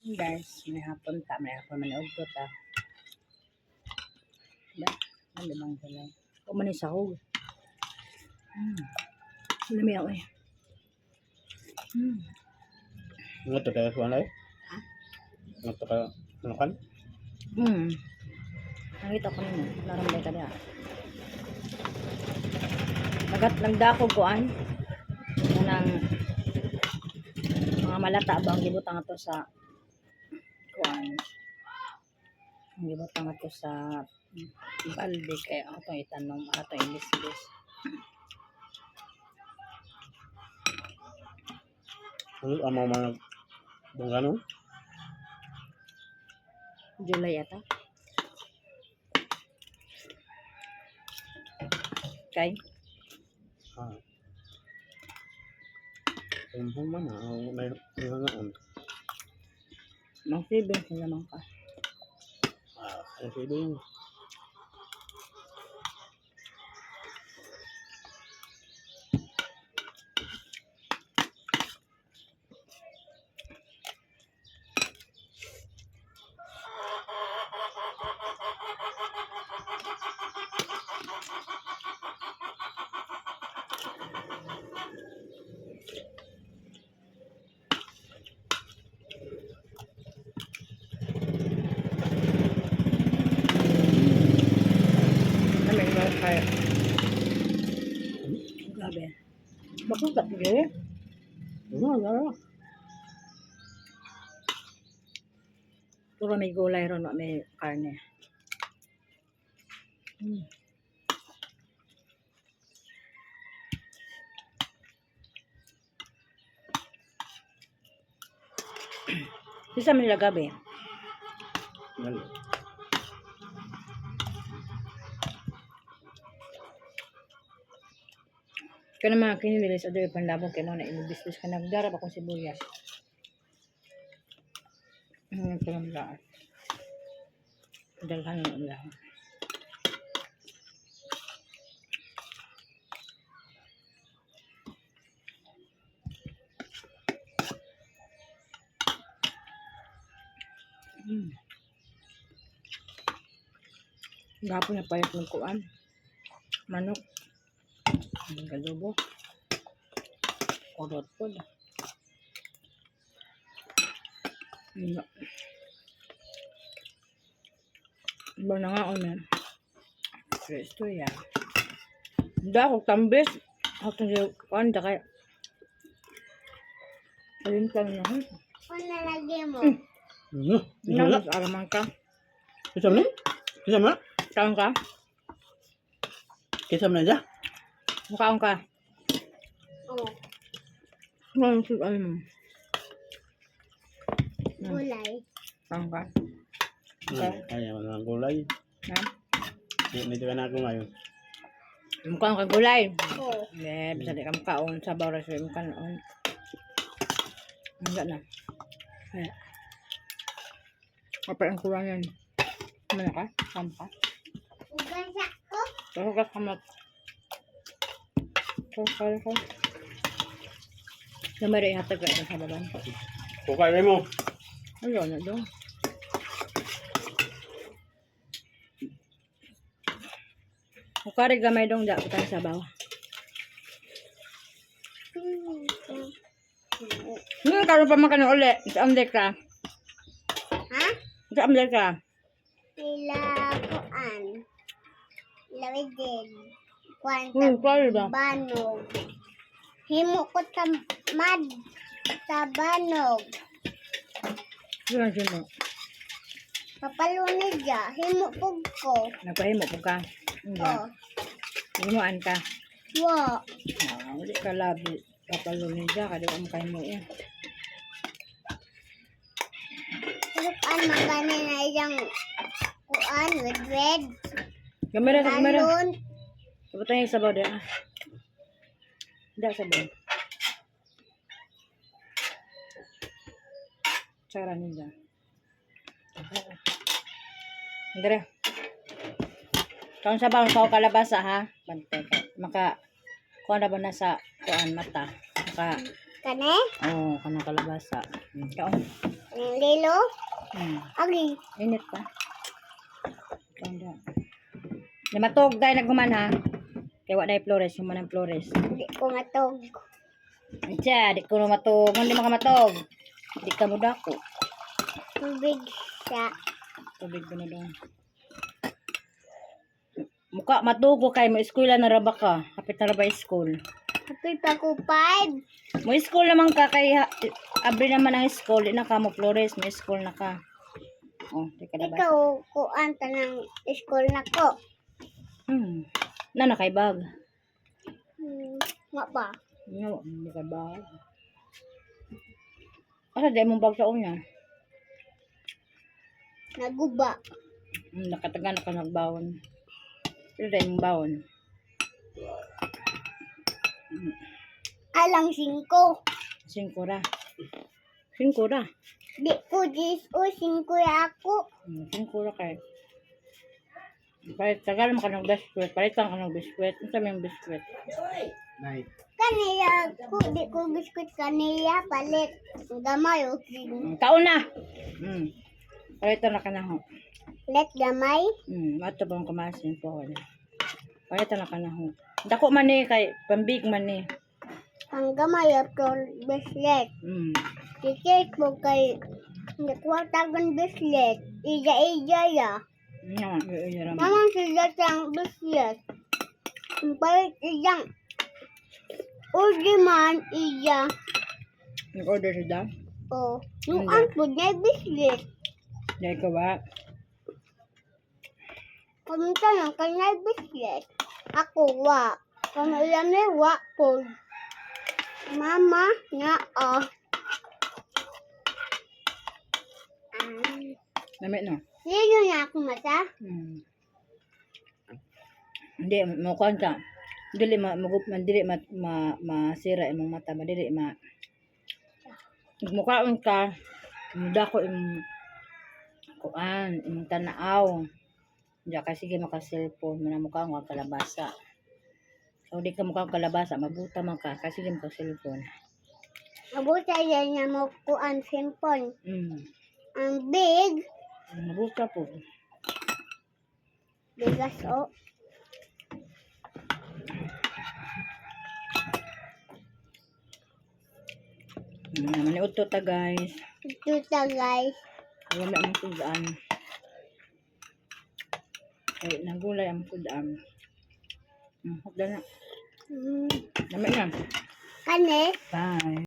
Guys, may hapon manood to ta. Ba? Ano bang gulay? O man sahog. Lami ako eh. Ano to kaya kuan ay? Ha? Ano to kaya ano kan? Nakita ko nimo, naramday ka diha. Nagdako kuan nang mga malata ba ang gibutang ato sa kuan. Ang gibutang ato sa balde kay ato itanong ato ilis-ilis. Ano amo man bungano? July ata. Kay Ah. Tumpong man may nangaon. mag-sibin sila man ka. Ano siya Kami ba kaya? Grabe. Bakit ka tigil? Ano? Puro may gulay ron, may karne. Isa man nila gabi. Ano? Kaya naman kinilis o doon panlabong kaya na inubis-bis ka nagdarap akong sibuyas. Ito lang lang. Dalhan mo lang. Gapon na payat ng kuan. Manok. Galubo. Kurot po na. Iba na nga o na. Presto yan. Hindi ako tambis. Ako yung kuan da kaya. Alin ka na ha? Ano nalagay mo? Nang araman ka. Kisam na? Kisam na? Kaon ka? Kisam na dyan? Kaon ka? Oh, Ano yung ano mo? gulay. Kaon ka? Kaya man ang gulay. Ha? Dito ka na ako ngayon. Mukha ka gulay. Oh, Bisa di ka makaon sa bawras mo mukha noon. Enggak na. Kaya. Apa ang kurang yan? Mana ka? Sampa? ugan sa ko. Pero ka kamat. Kaya ka. Namari hatag ka sa baban. Kukay mo. Ayaw na doon. Kukari gamay dong da utang sa bawah. Karon pa makan uli. Sa amdek ka. Ha? Sa amdek ka. Ilakuan. Lawidin. Kwan Kari ba? banog. Himo ko tamad sa banog. Sino sino? Papalunod ya. Himo pug ko. Nagpahimo po ka. Oh, Himuan ka. wa. Uli ka labi. Papalunin ka. Kada mo kayo mo yan. Lukan magani na isang kuan with red. Gamera sa gamera. Talon. Sabutang yung sabaw din. Hindi sabaw. Cara ninja. Andre. Kaon sabaw kau kalabasa ha. Bantay ka. Maka kuan na ba na sa kuan mata. Maka Kane? kanang kalabasa. Kaon. Ang lilo. Agi. Init pa. Tanda. Namatog dahil nagkuman ha. Kaya wala yung Flores, yung manang Flores. Hindi ko matog. Ay siya, di ko na matog. Hindi makamatog. Di ka mo dako. Tubig siya. Tubig ko na doon. Muka, matugo kay mo eskwela na raba ka. Kapit na raba school. Kapit pa ko 5. Mo school naman ka kay abri naman ang school. Di na ka mo Flores, mo school na ka. Oh, di ka na ba? Ikaw, kuan ta ng school na ko. Na kay bag. Nga ba? No, hindi ka bag. Asa di mong bag sa unya? Naguba. Nakataga na ka nagbawon. Pero di mong bawon. Alang 5. Singkura. Singkura. Di ko 10 o 5 ako. Singkura kay. Palit tagal mo ka ng biskwit. Palitan ka ng biskwit. Ano sabi yung biskwit? Night. Kaniya ko, di ko biskuit kaniya palit. Gamay o king. Taon na! Palitan na ka na ho. Let gamay. Mato bang kumasin po ko na. Palitan na ka na ho. Dako man eh, kay pambig man eh. Ang gamay after bislet. Kikik mo kay nakwatagan bislet. Ija ya. Mamang sila siyang bislet. Ang palit iyang order man iya. Nag-order sila? Oh, yung po niya bislet. Dahil ko ba? Kamunta lang kanya bislet. Ako wa. Kung ilan may wa po. Mama nga Namit no? Sino na ako mata? Hindi, makuhan ka. Dili dili masira imong mata, madili mukhaon ka, dako imong kuan, imong tanaaw. Diya ka sige maka-cellphone, manamukhaon ka kalabasa. So di ka mukhaon kalabasa, mabuta man ka, kasi sige maka-cellphone. Mabuta yan niya mo kuan simpon. Ang big, Mabuta po. bigas o. Maniud to ta guys. Ito ta guys. Wala ang kudaan. Ay, nagulay ang kudaan. Hagda na. Namit na. Kani? Bye.